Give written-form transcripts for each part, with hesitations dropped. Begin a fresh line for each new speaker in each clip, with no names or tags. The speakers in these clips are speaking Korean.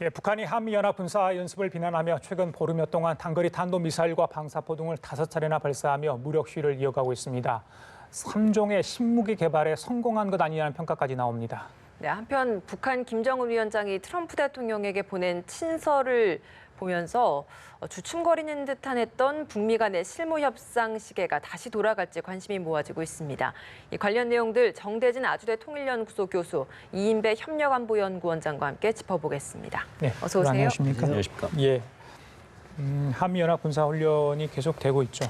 예, 북한이 한미연합 군사연습을 비난하며 최근 보름여 동안 단거리 탄도미사일과 방사포 등을 5차례나 발사하며 무력 시위를 이어가고 있습니다. 3종의 신무기 개발에 성공한 것 아니냐는 평가까지 나옵니다.
네, 한편 북한 김정은 위원장이 트럼프 대통령에게 보낸 친서를 보면서 주춤거리는 듯한 했던 북미 간의 실무 협상 시계가 다시 돌아갈지 관심이 모아지고 있습니다. 이 관련 내용들 정대진 아주대 통일연구소 교수, 이인배 협력안보연구원장과 함께 짚어보겠습니다.
네,
어서 오세요.
안녕하십니까?
안녕하십니까?
예, 한미연합 군사훈련이 계속되고 있죠.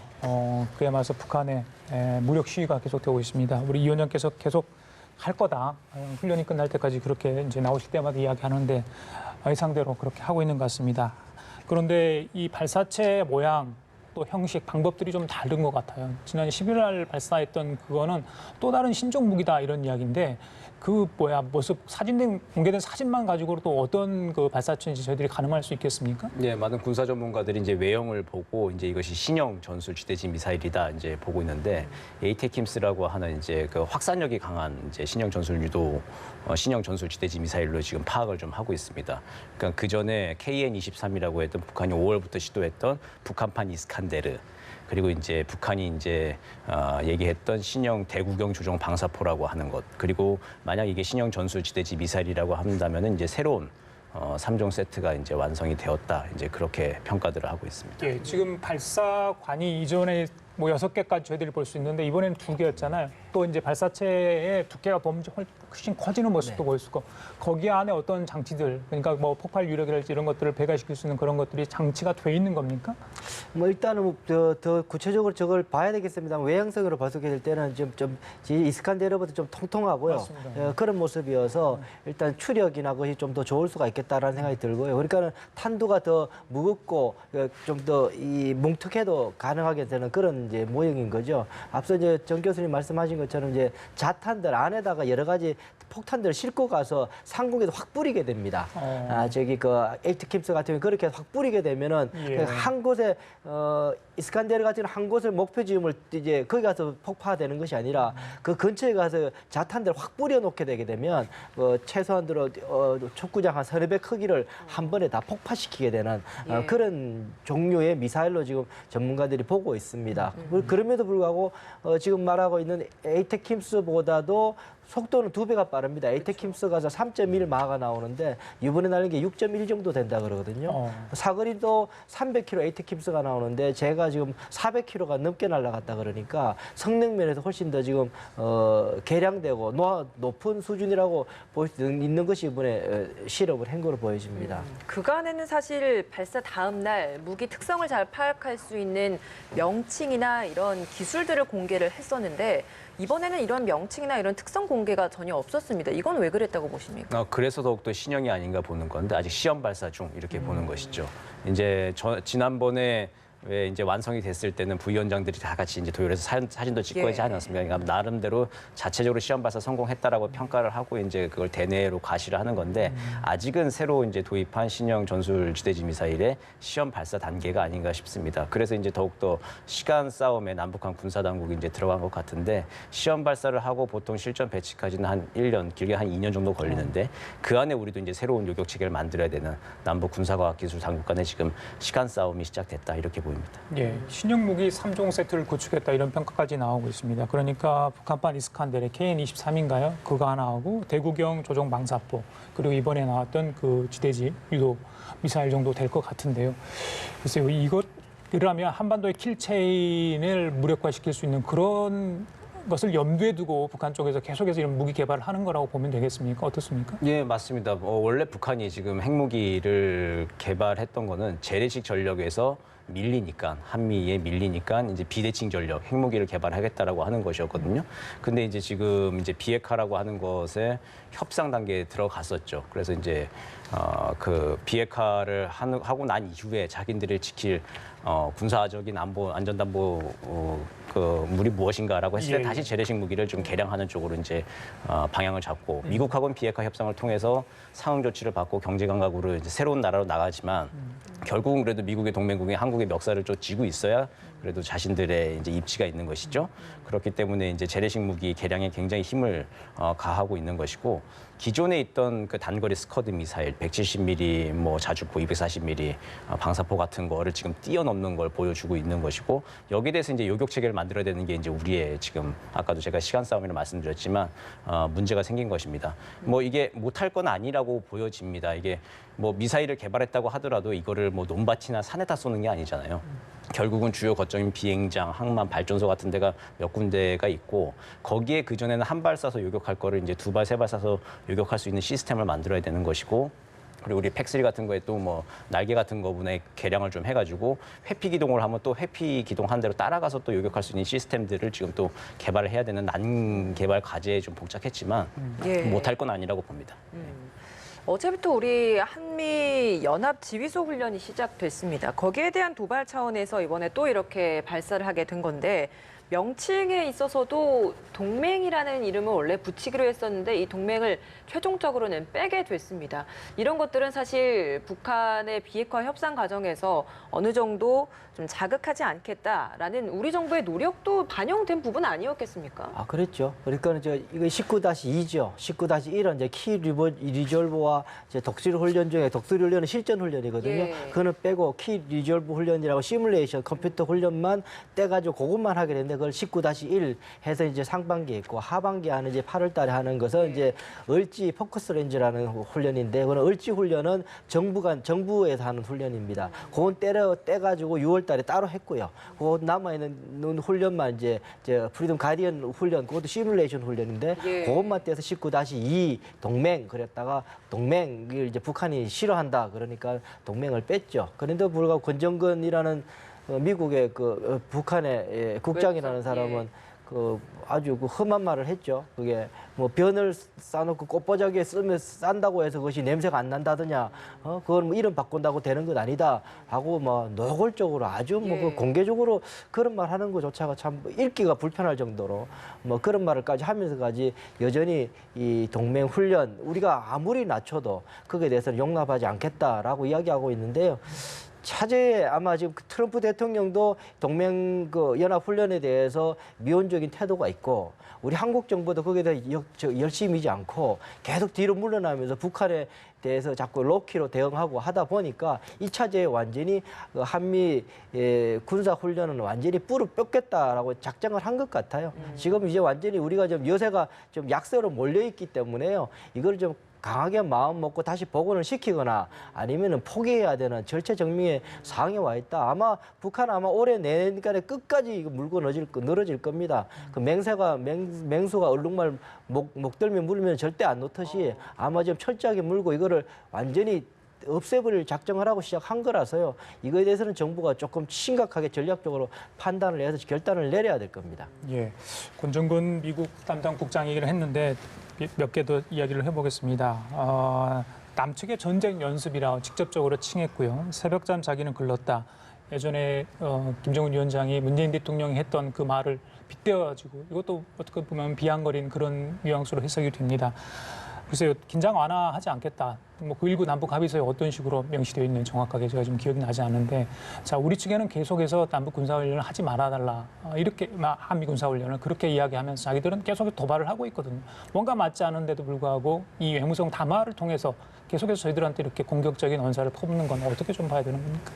그에 맞서 북한의 무력 시위가 계속되고 있습니다. 우리 이 의원님께서 계속 할 거다. 훈련이 끝날 때까지 그렇게 이제 나오실 때마다 이야기하는데 예상대로 그렇게 하고 있는 것 같습니다. 그런데 이 발사체 모양, 또 형식, 방법들이 좀 다른 것 같아요. 지난 11월 날 발사했던 그거는 또 다른 신종 무기다 이런 이야기인데 모습 공개된 사진만 가지고도 또 어떤 그 발사체인지 저희들이 가늠할 수 있겠습니까?
네, 많은 군사 전문가들이 이제 외형을 보고 이제 이것이 신형 전술 지대지 미사일이다 이제 보고 있는데 에이테킴스라고 하는 이제 그 확산력이 강한 이제 신형 전술 유도 신형 전술 지대지 미사일로 지금 파악을 좀 하고 있습니다. 그러니까 그 전에 KN-23이라고 했던 북한이 5월부터 시도했던 북한판 이스칸데르. 그리고 이제 북한이 이제 얘기했던 신형 대구경 조종 방사포라고 하는 것. 그리고 만약 이게 신형 전술 지대지 미사일이라고 한다면은 이제 새로운 3종 세트가 이제 완성이 되었다. 이제 그렇게 평가들을 하고 있습니다.
예, 지금 발사관이 이전에 뭐 6개까지 저희들이 볼 수 있는데 이번에는 2개였잖아요. 또 이제 발사체의 두께가 훨씬 커지는 모습도 보일 수 있고 거기 안에 어떤 장치들, 그러니까 뭐 폭발 유력이랄지 이런 것들을 배가시킬 수 있는 그런 것들이 장치가 돼 있는 겁니까?
뭐 일단은 더 구체적으로 저걸 봐야 되겠습니다. 외형적으로 봤을 때는 좀 이스칸데르보다 좀 통통하고요. 그런 모습이어서 일단 추력이나 것이 좀 더 좋을 수가 있겠다라는 생각이 들고요. 그러니까는 탄두가 더 무겁고 좀 더 이 뭉툭해도 가능하게 되는 그런 이제 모형인 거죠. 앞서 이제 정 교수님 말씀하신 것처럼 이제 자탄들 안에다가 여러 가지 폭탄들을 싣고 가서 상공에도 확 뿌리게 됩니다. 그 에이트킴스 같은 경우 그렇게 확 뿌리게 되면은 한 곳에 이스칸데르 같은 한 곳을 목표 지음을 이제 거기 가서 폭파되는 것이 아니라 그 근처에 가서 자탄들을 확 뿌려놓게 되게 되면 최소한으로 촉구장 한 3배 크기를 한 번에 다 폭파시키게 되는 그런 종류의 미사일로 지금 전문가들이 보고 있습니다. 그럼에도 불구하고 지금 말하고 있는 에이테킴스보다도 속도는 2배가 빠릅니다. 에이테킴스 가서 3.1 마가 나오는데 이번에 날린 게 6.1 정도 된다 그러거든요. 사거리도 300km 에이테킴스가 나오는데 제가 지금 400km가 넘게 날아갔다 그러니까 성능 면에서 훨씬 더 지금 개량되고 높은 수준이라고 볼 수 있는 것이 이번에 실험을 한 거로 보여집니다.
그간에는 사실 발사 다음 날 무기 특성을 잘 파악할 수 있는 명칭이나 이런 기술들을 공개를 했었는데 이번에는 이런 명칭이나 이런 특성 공개가 전혀 없었습니다. 이건 왜 그랬다고 보십니까?
그래서 더욱더 신형이 아닌가 보는 건데 아직 시험 발사 중 이렇게 보는 것이죠. 이제 지난번에 왜 이제 완성이 됐을 때는 부위원장들이 다 같이 이제 도열해서 사진도 찍고 하지 않았습니까? 그러니까 나름대로 자체적으로 시험 발사 성공했다라고 평가를 하고 이제 그걸 대내로 가시를 하는 건데 아직은 새로 이제 도입한 신형 전술 지대지 미사일의 시험 발사 단계가 아닌가 싶습니다. 그래서 이제 더욱더 시간 싸움에 남북한 군사 당국이 이제 들어간 것 같은데 시험 발사를 하고 보통 실전 배치까지는 한 1년, 길게 한 2년 정도 걸리는데 그 안에 우리도 이제 새로운 요격 체계를 만들어야 되는 남북 군사과학기술 당국 간에 지금 시간 싸움이 시작됐다 이렇게 보입니다.
예, 신형 무기 3종 세트를 구축했다 이런 평가까지 나오고 있습니다. 그러니까 북한판 이스칸데르 KN-23인가요? 그거 하나 하고 대구경 조종 방사포 그리고 이번에 나왔던 그 지대지 유도 미사일 정도 될 것 같은데요. 글쎄요, 이러면 한반도의 킬체인을 무력화시킬 수 있는 그런 것을 염두에 두고 북한 쪽에서 계속해서 이런 무기 개발을 하는 거라고 보면 되겠습니까? 어떻습니까?
예, 맞습니다. 원래 북한이 지금 핵무기를 개발했던 거는 재래식 전력에서 밀리니까 한미에 밀리니까 이제 비대칭 전력 핵무기를 개발하겠다라고 하는 것이었거든요. 근데 이제 지금 이제 비핵화라고 하는 것에 협상 단계에 들어갔었죠. 그래서 이제 그 비핵화를 하고 난 이후에 자기들이 지킬 군사적인 안전담보 그 물이 무엇인가라고 했을 때 다시 재래식 무기를 좀 개량하는 쪽으로 이제 방향을 잡고 미국하고는 비핵화 협상을 통해서 상응 조치를 받고 경제 감각으로 이제 새로운 나라로 나가지만 결국은 그래도 미국의 동맹국이 한국의 멱살을 좀 쥐고 있어야 그래도 자신들의 이제 입지가 있는 것이죠. 그렇기 때문에 이제 재래식 무기 개량에 굉장히 힘을 가하고 있는 것이고 기존에 있던 그 단거리 스커드 미사일 170mm, 뭐 자주포 240mm 방사포 같은 거를 지금 뛰어넘는 걸 보여주고 있는 것이고 여기에 대해서 이제 요격 체계를 만들어야 되는 게 이제 우리의 지금 아까도 제가 시간 싸움이라 말씀드렸지만 문제가 생긴 것입니다. 뭐 이게 못할 건 아니라고 보여집니다. 이게 뭐 미사일을 개발했다고 하더라도 이거를 뭐 논밭이나 산에다 쏘는 게 아니잖아요. 결국은 주요 거점인 비행장, 항만, 발전소 같은 데가 몇 군데가 있고 거기에 그전에는 한 발 쏴서 요격할 거를 이제 두 발, 세 발 쏴서 요격할 수 있는 시스템을 만들어야 되는 것이고 그리고 우리 팩3 같은 거에 또 뭐 날개 같은 거분에 개량을 좀 해가지고 회피 기동을 하면 또 회피 기동한 대로 따라가서 또 요격할 수 있는 시스템들을 지금 또 개발을 해야 되는 난개발 과제에 좀 복잡했지만
예.
못할 건 아니라고 봅니다.
어제부터 우리 한미 연합 지휘소 훈련이 시작됐습니다. 거기에 대한 도발 차원에서 이번에 또 이렇게 발사를 하게 된 건데 명칭에 있어서도 동맹이라는 이름을 원래 붙이기로 했었는데 이 동맹을 최종적으로는 빼게 됐습니다. 이런 것들은 사실 북한의 비핵화 협상 과정에서 어느 정도 좀 자극하지 않겠다라는 우리 정부의 노력도 반영된 부분 아니었겠습니까?
아, 그랬죠. 그러니까 이거 19-2죠. 19-1은 이제 키 리졸브와 이제 독수리 훈련 중에 독수리 훈련은 실전 훈련이거든요.
예.
그거는 빼고 키 리졸브 훈련이라고 시뮬레이션 컴퓨터 훈련만 떼가지고 그것만 하게 됐는데 그걸 19-1 해서 이제 상반기에 있고 하반기에 하는 이제 8월 달에 하는 것은 이제 을지 포커스 렌즈라는 훈련인데 그는 을지 훈련은 정부에서 하는 훈련입니다. 그건 떼가지고 6월 달에 따로 했고요. 그 남아있는 훈련만 이제 프리덤 가디언 훈련, 그것도 시뮬레이션 훈련인데
예.
그것만 떼서 19-2 동맹 그랬다가 동맹을 이제 북한이 싫어한다 그러니까 동맹을 뺐죠. 그런데 불구하고 권정근이라는 미국의 그 북한의 국장이라는 사람은 그 아주 그 험한 말을 했죠. 그게 뭐 변을 싸놓고 꽃보자기에 싼다고 해서 그것이 냄새가 안 난다더냐. 그건 뭐 이름 바꾼다고 되는 건 아니다. 하고 뭐 노골적으로 아주 뭐 그 공개적으로 그런 말 하는 것조차가 참 읽기가 불편할 정도로 뭐 그런 말을까지 하면서까지 여전히 이 동맹 훈련 우리가 아무리 낮춰도 거기에 대해서는 용납하지 않겠다라고 이야기하고 있는데요. 차제에 아마 지금 트럼프 대통령도 동맹 그 연합 훈련에 대해서 미온적인 태도가 있고 우리 한국 정부도 거기에 대해 열심히지 않고 계속 뒤로 물러나면서 북한에 대해서 자꾸 로키로 대응하고 하다 보니까 이 차제에 완전히 한미 군사 훈련은 완전히 뿌를 뺏겠다라고 작정을 한 것 같아요. 지금 이제 완전히 우리가 좀 여세가 좀 약세로 몰려 있기 때문에요. 이걸 좀 강하게 마음 먹고 다시 복원을 시키거나 아니면은 포기해야 되는 절체정명의 상황에 와 있다. 아마 북한 아마 올해 내년까지 끝까지 이거 물고 늘어질 겁니다. 그 맹수가 얼룩말 목덜미 물면 절대 안 놓듯이 아마 좀 철저하게 물고 이거를 완전히 없애버릴 작정을 하고 시작한 거라서요. 이거에 대해서는 정부가 조금 심각하게 전략적으로 판단을 해서 결단을 내려야 될 겁니다.
예, 권정근 미국 담당 국장 얘기를 했는데 몇 개 더 이야기를 해보겠습니다. 남측의 전쟁 연습이라 직접적으로 칭했고요. 새벽잠 자기는 글렀다. 예전에 김정은 위원장이 문재인 대통령이 했던 그 말을 빗대어가지고 이것도 어떻게 보면 비아냥거리는 그런 뉘앙스로 해석이 됩니다. 글쎄요, 긴장 완화하지 않겠다. 뭐 9.19 남북 합의서에 어떤 식으로 명시되어 있는 정확하게 제가 좀 기억이 나지 않는데, 자 우리 측에는 계속해서 남북 군사훈련을 하지 말아달라 이렇게 한미 군사훈련을 그렇게 이야기하면서 자기들은 계속 도발을 하고 있거든요. 뭔가 맞지 않은데도 불구하고 이 외무성 담화를 통해서 계속해서 저희들한테 이렇게 공격적인 언사를 퍼붓는 건 어떻게 좀 봐야 되는 겁니까?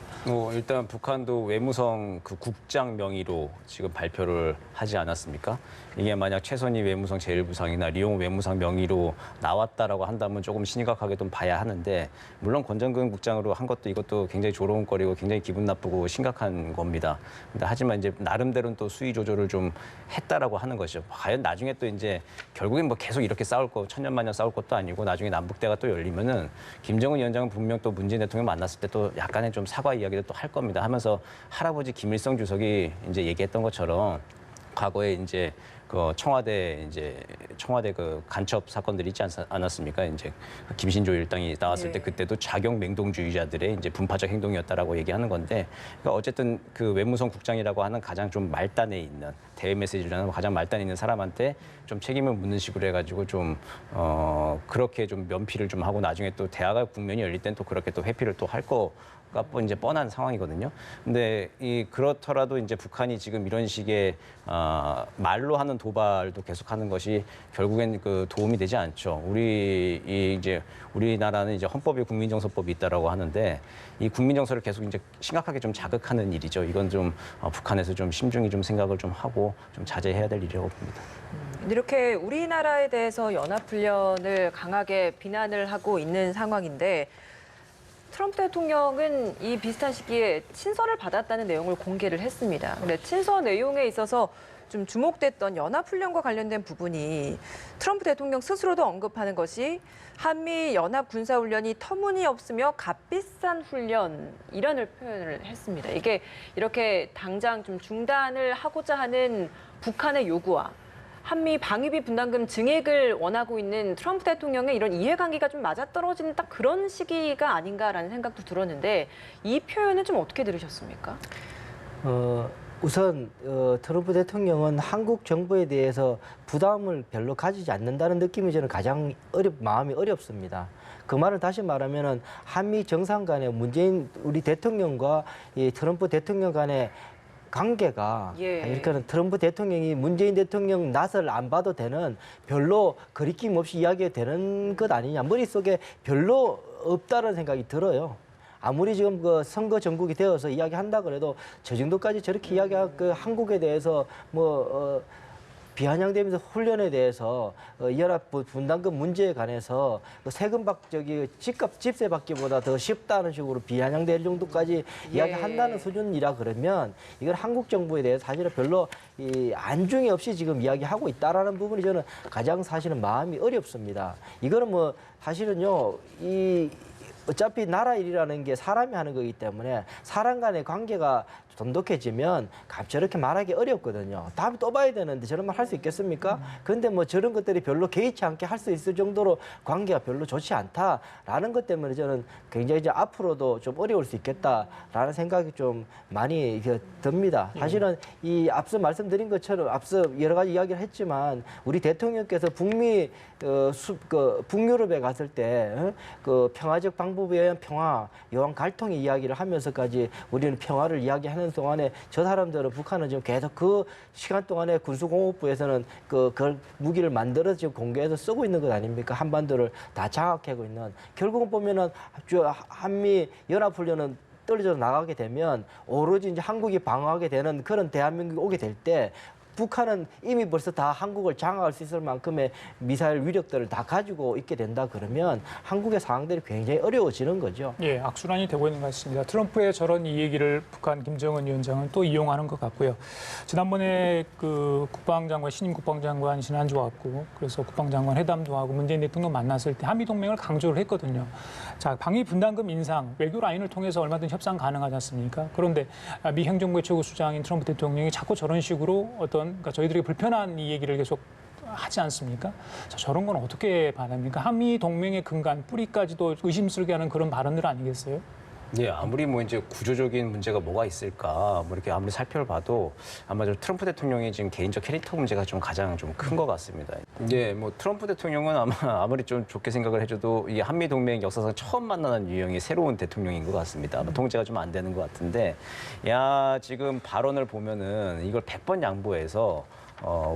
일단 북한도 외무성 그 국장 명의로 지금 발표를 하지 않았습니까? 이게 만약 최선희 외무성 제1부상이나 리용 외무상 명의로 나왔다라고 한다면 조금 심각하게 좀 봐야 하는데 물론 권정근 국장으로 한 것도 이것도 굉장히 조롱거리고 굉장히 기분 나쁘고 심각한 겁니다. 근데 하지만 이제 나름대로는 또 수위 조절을 좀 했다라고 하는 것이죠. 과연 나중에 또 이제 결국엔 뭐 계속 이렇게 싸울 거 천년만년 싸울 것도 아니고 나중에 남북대가 또 열리면은 김정은 위원장은 분명 또 문재인 대통령 만났을 때 또 약간의 좀 사과 이야기도 또 할 겁니다. 하면서 할아버지 김일성 주석이 이제 얘기했던 것처럼 과거에 이제 그 청와대 그 간첩 사건들이 있지 않았습니까? 이제 김신조 일당이 나왔을 때 그때도 자경 맹동주의자들의 이제 분파적 행동이었다라고 얘기하는 건데, 그러니까 어쨌든 그 외무성 국장이라고 하는 가장 좀 말단에 있는 대외 메시지라는 가장 말단에 있는 사람한테 좀 책임을 묻는 식으로 해가지고 좀 그렇게 좀 면피를 좀 하고 나중에 또 대화가 국면이 열릴 땐 또 그렇게 또 회피를 또 할 거가 이제 뻔한 상황이거든요. 근데 그렇더라도 이제 북한이 지금 이런 식의 말로 하는 도발도 계속하는 것이 결국엔 그 도움이 되지 않죠. 이제 우리나라는 이제 헌법에 국민정서법이 있다라고 하는데 이 국민정서를 계속 이제 심각하게 좀 자극하는 일이죠. 이건 좀 북한에서 좀 심중히 좀 생각을 좀 하고 좀 자제해야 될 일이라고 봅니다.
이렇게 우리나라에 대해서 연합훈련을 강하게 비난을 하고 있는 상황인데 트럼프 대통령은 이 비슷한 시기에 친서를 받았다는 내용을 공개를 했습니다. 근데 친서 내용에 있어서 좀 주목됐던 연합훈련과 관련된 부분이 트럼프 대통령 스스로도 언급하는 것이 한미 연합 군사훈련이 터무니없으며 값비싼 훈련이라는 표현을 했습니다. 이게 이렇게 당장 좀 중단을 하고자 하는 북한의 요구와 한미 방위비 분담금 증액을 원하고 있는 트럼프 대통령의 이런 이해관계가 좀 맞아떨어지는 딱 그런 시기가 아닌가라는 생각도 들었는데 이 표현은 좀 어떻게 들으셨습니까?
우선 트럼프 대통령은 한국 정부에 대해서 부담을 별로 가지지 않는다는 느낌이 저는 가장 마음이 어렵습니다. 그 말을 다시 말하면은 한미 정상 간의 문재인 우리 대통령과 이 트럼프 대통령 간의 관계가 이렇게는 트럼프 대통령이 문재인 대통령 낯을 안 봐도 되는 별로 거리낌 없이 이야기가 되는 것 아니냐. 머릿속에 별로 없다는 생각이 들어요. 아무리 지금 그 선거 전국이 되어서 이야기한다 그래도 저 정도까지 저렇게 이야기할 그 한국에 대해서 비아냥대면서 훈련에 대해서 연합 분담금 문제에 관해서 세금 집세 받기보다 더 쉽다는 식으로 비아냥될 정도까지 이야기한다는 수준이라 그러면 이건 한국 정부에 대해서 사실은 별로 안중이 없이 지금 이야기하고 있다라는 부분이 저는 가장 사실은 마음이 어렵습니다. 이거는 사실은요 어차피 나라 일이라는 게 사람이 하는 거기 때문에 사람 간의 관계가 돈독해지면 저렇게 말하기 어렵거든요. 다음에 또 봐야 되는데 저런 말 할 수 있겠습니까? 그런데 저런 것들이 별로 개의치 않게 할 수 있을 정도로 관계가 별로 좋지 않다라는 것 때문에 저는 굉장히 이제 앞으로도 좀 어려울 수 있겠다라는 생각이 좀 많이 듭니다. 사실은 이 앞서 말씀드린 것처럼 앞서 여러 가지 이야기를 했지만 우리 대통령께서 북유럽에 갔을 때 그 평화적 방법에 의한 평화, 여왕 갈통의 이야기를 하면서까지 우리는 평화를 이야기하는 동안에 저 사람들은 북한은 지금 계속 그 시간 동안에 군수공업부에서는 그 무기를 만들어서 지금 공개해서 쓰고 있는 것 아닙니까? 한반도를 다 장악하고 있는. 결국은 보면은 한미 연합훈련은 떨어져 나가게 되면 오로지 이제 한국이 방어하게 되는 그런 대한민국이 오게 될 때 북한은 이미 벌써 다 한국을 장악할 수 있을 만큼의 미사일 위력들을 다 가지고 있게 된다 그러면 한국의 상황들이 굉장히 어려워지는 거죠.
예, 악순환이 되고 있는 것 같습니다. 트럼프의 저런 이 얘기를 북한 김정은 위원장은 또 이용하는 것 같고요. 지난번에 그 국방장관, 신임 국방장관 지난주 왔고 그래서 국방장관 회담도 하고 문재인 대통령 만났을 때 한미 동맹을 강조를 했거든요. 자, 방위 분담금 인상, 외교 라인을 통해서 얼마든지 협상 가능하지 않습니까? 그런데 미 행정부의 최고 수장인 트럼프 대통령이 자꾸 저런 식으로 그러니까 저희들에게 불편한 이 얘기를 계속 하지 않습니까? 자, 저런 건 어떻게 받아닙니까? 한미 동맹의 근간, 뿌리까지도 의심스럽게 하는 그런 발언들 아니겠어요?
네, 아무리 이제 구조적인 문제가 뭐가 있을까, 이렇게 아무리 살펴봐도 아마 좀 트럼프 대통령의 지금 개인적 캐릭터 문제가 좀 가장 좀 큰 것 같습니다. 이제 트럼프 대통령은 아무리 좀 좋게 생각을 해줘도 이 한미 동맹 역사상 처음 만나는 유형의 새로운 대통령인 것 같습니다. 통제가 좀 안 되는 것 같은데, 지금 발언을 보면은 이걸 100번 양보해서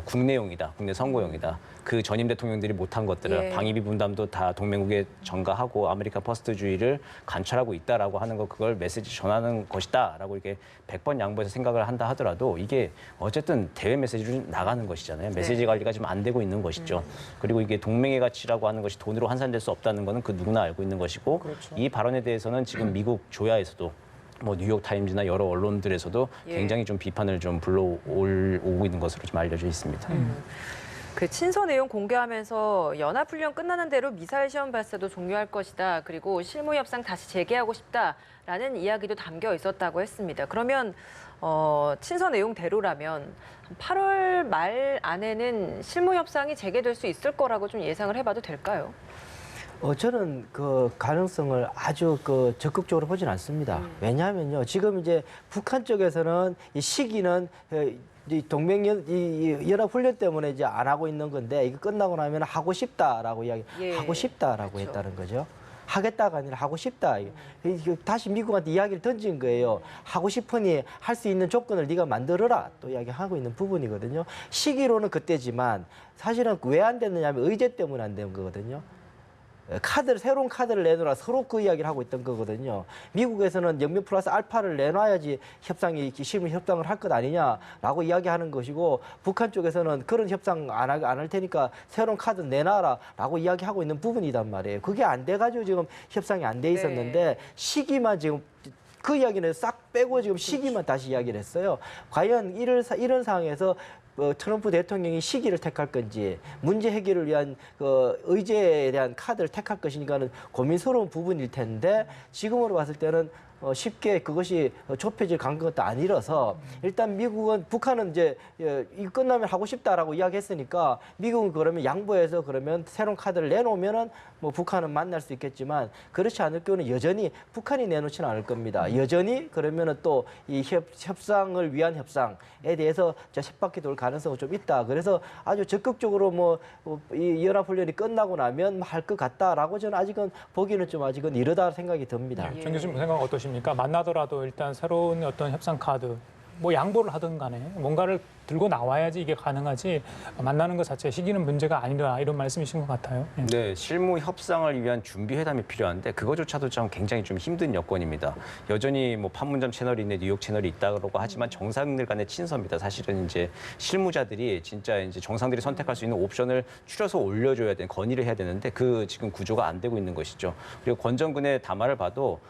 국내용이다, 국내 선거용이다. 그 전임 대통령들이 못한 것들을 방위비 분담도 다 동맹국에 전가하고 아메리카 퍼스트주의를 관철하고 있다라고 하는 거 그걸 메시지 전하는 것이다라고 이렇게 100번 양보해서 생각을 한다 하더라도 이게 어쨌든 대외 메시지로 나가는 것이잖아요. 메시지 관리가 지금 안 되고 있는 것이죠. 그리고 이게 동맹의 가치라고 하는 것이 돈으로 환산될 수 없다는 거는 그 누구나 알고 있는 것이고 그렇죠. 이 발언에 대해서는 지금 미국 조야에서도 뉴욕 타임즈나 여러 언론들에서도 굉장히 좀 비판을 좀 불러오고 있는 것으로 좀 알려져 있습니다.
그 친서 내용 공개하면서 연합훈련 끝나는 대로 미사일 시험 발사도 종료할 것이다. 그리고 실무 협상 다시 재개하고 싶다라는 이야기도 담겨 있었다고 했습니다. 그러면 친서 내용대로라면 8월 말 안에는 실무 협상이 재개될 수 있을 거라고 좀 예상을 해봐도 될까요?
저는 그 가능성을 아주 적극적으로 보진 않습니다. 왜냐하면요, 지금 이제 북한 쪽에서는 이 시기는 이 연합훈련 때문에 이제 안 하고 있는 건데, 이거 끝나고 나면 하고 싶다라고 하고 싶다라고
그렇죠.
했다는 거죠. 하겠다가 아니라 하고 싶다. 다시 미국한테 이야기를 던진 거예요. 하고 싶으니 할 수 있는 조건을 네가 만들어라. 또 이야기하고 있는 부분이거든요. 시기로는 그때지만 사실은 왜 안 됐느냐면 의제 때문에 안 된 거거든요. 새로운 카드를 내놓으라 서로 그 이야기를 하고 있던 거거든요. 미국에서는 영변 플러스 알파를 내놔야지 실무 협상을 할 것 아니냐라고 이야기하는 것이고, 북한 쪽에서는 그런 협상 안 할 테니까 새로운 카드 내놔라라고 이야기하고 있는 부분이단 말이에요. 그게 안 돼가지고 지금 협상이 안 돼 있었는데, 시기만 지금 그 이야기는 싹 빼고 지금 시기만 다시 이야기를 했어요. 과연 이런 상황에서 트럼프 대통령이 시기를 택할 건지, 문제 해결을 위한 의제에 대한 카드를 택할 것인가는 고민스러운 부분일 텐데, 지금으로 봤을 때는 쉽게 그것이 좁혀질 것도 아니라서, 일단 북한은 이제 이거 끝나면 하고 싶다라고 이야기했으니까, 미국은 그러면 양보해서 그러면 새로운 카드를 내놓으면은 뭐 북한은 만날 수 있겠지만, 그렇지 않을 경우는 여전히 북한이 내놓지는 않을 겁니다. 여전히 그러면은 또 이 협상을 위한 협상에 대해서 쳇바퀴 돌 가능성은 좀 있다. 그래서 아주 적극적으로 이 연합훈련이 끝나고 나면 할 것 같다라고 저는 아직은 보기는 좀 아직은 이르다 생각이 듭니다.
정 교수님 생각 어떠십니까? 만나더라도 일단 새로운 어떤 협상 카드, 뭐 양보를 하든 간에 뭔가를 들고 나와야지 이게 가능하지, 만나는 것 자체 시기는 문제가 아니다, 이런 말씀이신 것 같아요. 예.
네, 실무 협상을 위한 준비 회담이 필요한데 그거조차도 좀 굉장히 좀 힘든 여건입니다. 여전히 뭐 판문점 채널이 있네, 뉴욕 채널이 있다고 하지만 정상들 간의 친서입니다. 사실은 이제 실무자들이 진짜 이제 정상들이 선택할 수 있는 옵션을 추려서 올려줘야 되는, 건의를 해야 되는데 그 지금 구조가 안 되고 있는 것이죠. 그리고 권정근의 담화를 봐도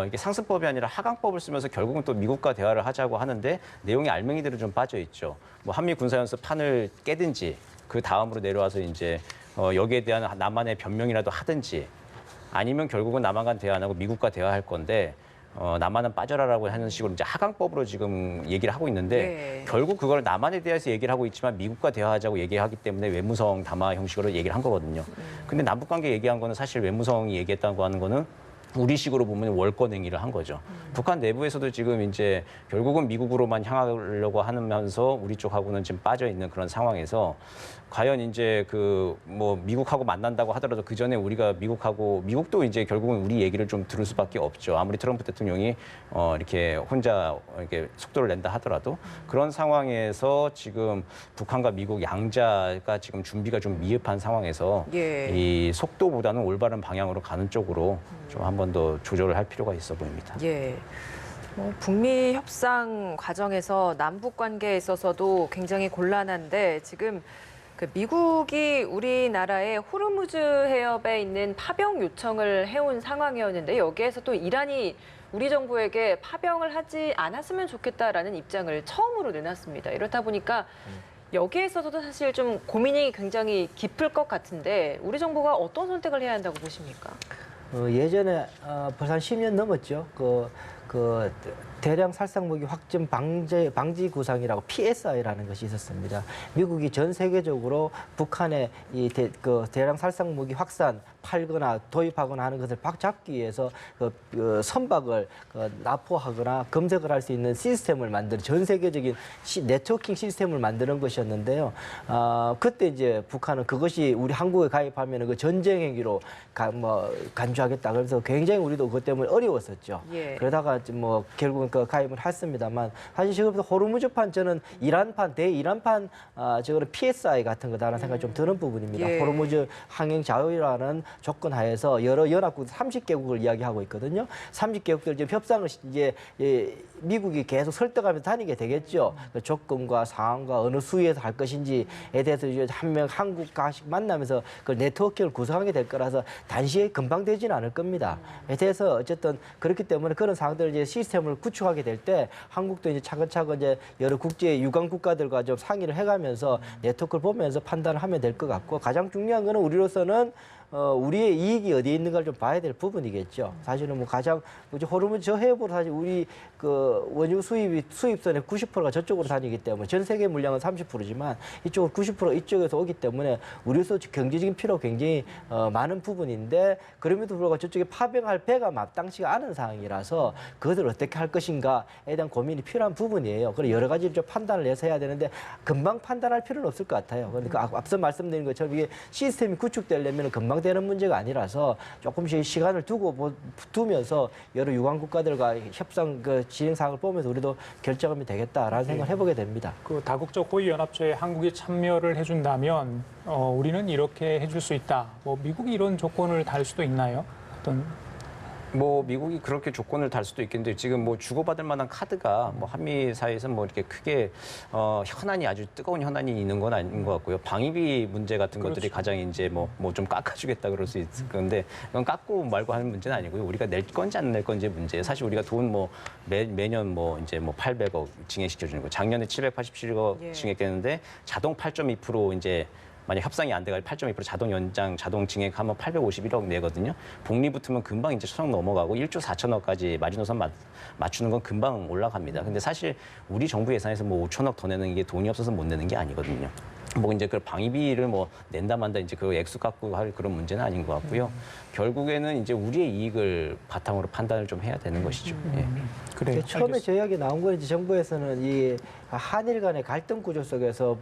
이게 상습법이 아니라 하강법을 쓰면서 결국은 또 미국과 대화를 하자고 하는데 내용이 알맹이들은 좀 빠져 있죠. 뭐 한미 군사연습 판을 깨든지 그 다음으로 내려와서 이제 여기에 대한 남한의 변명이라도 하든지, 아니면 결국은 남한과 대화 안 하고 미국과 대화할 건데 남한은 빠져라라고 하는 식으로 이제 하강법으로 지금 얘기를 하고 있는데, 결국 그걸 남한에 대해서 얘기를 하고 있지만 미국과 대화하자고 얘기하기 때문에 외무성 담화 형식으로 얘기를 한 거거든요. 근데 남북관계 얘기한 거는 사실 외무성이 얘기했다고 하는 거는 우리식으로 보면 월권 행위를 한 거죠. 북한 내부에서도 지금 이제 결국은 미국으로만 향하려고 하면서 우리 쪽하고는 지금 빠져 있는 그런 상황에서, 과연 이제 뭐 미국하고 만난다고 하더라도 그 전에 우리가 미국도 이제 결국은 우리 얘기를 좀 들을 수밖에 없죠. 아무리 트럼프 대통령이 이렇게 혼자 이렇게 속도를 낸다 하더라도, 그런 상황에서 지금 북한과 미국 양자가 지금 준비가 좀 미흡한 상황에서 이 속도보다는 올바른 방향으로 가는 쪽으로 좀 한 번 더 조절을 할 필요가 있어 보입니다.
예. 북미 협상 과정에서 남북 관계에 있어서도 굉장히 곤란한데, 지금 미국이 우리나라의 호르무즈 해협에 있는 파병 요청을 해온 상황이었는데, 여기에서 또 이란이 우리 정부에게 파병을 하지 않았으면 좋겠다라는 입장을 처음으로 내놨습니다. 이렇다 보니까 여기에 있어서도 사실 좀 고민이 굉장히 깊을 것 같은데, 우리 정부가 어떤 선택을 해야 한다고 보십니까?
예전에 벌써 한 10년 넘었죠. 대량 살상무기 확전 방지 구상이라고 PSI라는 것이 있었습니다. 미국이 전 세계적으로 북한의 대량 살상무기 확산, 팔거나 도입하거나 하는 것을 잡기 위해서 선박을 납포하거나 검색을 할 수 있는 시스템을 만드는, 전 세계적인 네트워킹 시스템을 만드는 것이었는데요. 그때 이제 북한은 그것이 우리 한국에 가입하면 그 전쟁 행위로 간주하겠다. 그래서 굉장히 우리도 그것 때문에 어려웠었죠. 그러다가 뭐 결국은 가입을 했습니다만, 사실 지금부터 호르무즈판, 저는 이란판, 대이란판, 저거는 PSI 같은 거다라는 생각이 좀 드는 부분입니다. 호르무즈 항행 자유라는 조건 하에서 여러 연합국 30개국을 이야기하고 있거든요. 30개국들 지금 협상을 이제 미국이 계속 설득하면서 다니게 되겠죠. 그 조건과 상황과 어느 수위에서 할 것인지에 대해서 이제 한국가씩 만나면서 그 네트워크를 구성하게 될 거라서 단시에 금방 되지는 않을 겁니다. 그래서 어쨌든 그렇기 때문에 그런 상황들을 이제 시스템을 구축하게 될 때 한국도 이제 차근차근 이제 여러 국제 유관 국가들과 좀 상의를 해가면서 네트워크를 보면서 판단을 하면 될 것 같고 가장 중요한 거는 우리로서는 우리의 이익이 어디에 있는가를 좀 봐야 될 부분이겠죠. 사실은 뭐 가장 호르몬 저해협으로 사실 우리 그 원유 수입선의 90%가 저쪽으로 다니기 때문에 전 세계 물량은 30%지만 이쪽으로 90% 이쪽에서 오기 때문에 우리로서 경제적인 필요가 굉장히 많은 부분인데 그럼에도 불구하고 저쪽에 파병할 배가 마땅치가 않은 상황이라서 그것을 어떻게 할 것인가에 대한 고민이 필요한 부분이에요. 그래서 여러 가지를 좀 판단을 해서 해야 되는데 금방 판단할 필요는 없을 것 같아요. 그러니까 앞서 말씀드린 것처럼 이게 시스템이 구축되려면 금방 되는 문제가 아니라서 조금씩 시간을 두면서 여러 유관 국가들과 협상 진행 사항을 보면서 우리도 결정하면 되겠다라는 생각을 해보게 됩니다.
그 다국적 호위 연합체에 한국이 참여를 해준다면 우리는 이렇게 해줄 수 있다. 뭐 미국이 이런 조건을 달 수도 있나요? 어떤
뭐 미국이 그렇게 조건을 달 수도 있겠는데 지금 뭐 주고받을 만한 카드가 뭐 한미 사이에서 뭐 이렇게 크게 현안이 아주 뜨거운 현안이 있는 건 아닌 것 같고요. 방위비 문제 같은 것들이 가장 이제 뭐 좀 깎아주겠다 그럴 수 있을 건데 그건 깎고 말고 하는 문제는 아니고요. 우리가 낼 건지 안 낼 건지 문제예요. 사실 우리가 돈 뭐 매년 뭐 이제 뭐 800억 증액시켜주는 거. 작년에 787억 증액했는데 자동 8.2% 이제 만약 협상이 안 돼가지고 8.2% 자동 연장, 자동 증액하면 851억 내거든요. 복리 붙으면 금방 이제 1,000억 넘어가고 1조 4천억까지 마지노선 맞추는 건 금방 올라갑니다. 근데 사실 우리 정부 예산에서 뭐 5천억 더 내는 게 돈이 없어서 못 내는 게 아니거든요. 뭐 이제 그 방위비를 뭐 낸다 만다 이제 그 액수 갖고 할 그런 문제는 아닌 것 같고요. 결국에는 이제 우리의 이익을 바탕으로 판단을 좀 해야 되는 것이죠. 예.
그래요.
처음에 저희에게 나온 건 이제 정부에서는 이 한일 간의 갈등 구조 속에서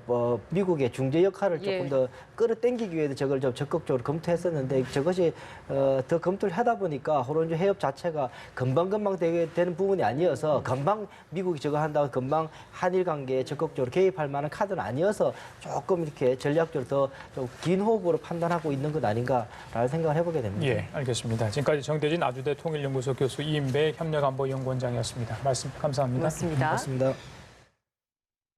미국의 중재 역할을 조금 더 끌어당기기 위해서 저걸 좀 적극적으로 검토했었는데 저것이 더 검토를 하다 보니까 호론주 해협 자체가 금방금방 되는 부분이 아니어서 금방 미국이 저거 한다고 금방 한일 관계에 적극적으로 개입할 만한 카드는 아니어서 조금 이렇게 전략적으로 더 좀 긴 호흡으로 판단하고 있는 것 아닌가라는 생각을 해보게 됩니다.
예, 알겠습니다. 지금까지 정대진 아주대 통일연구소 교수 이인배 협력안보연구원장이었습니다. 말씀 감사합니다.
고맙습니다.
고맙습니다.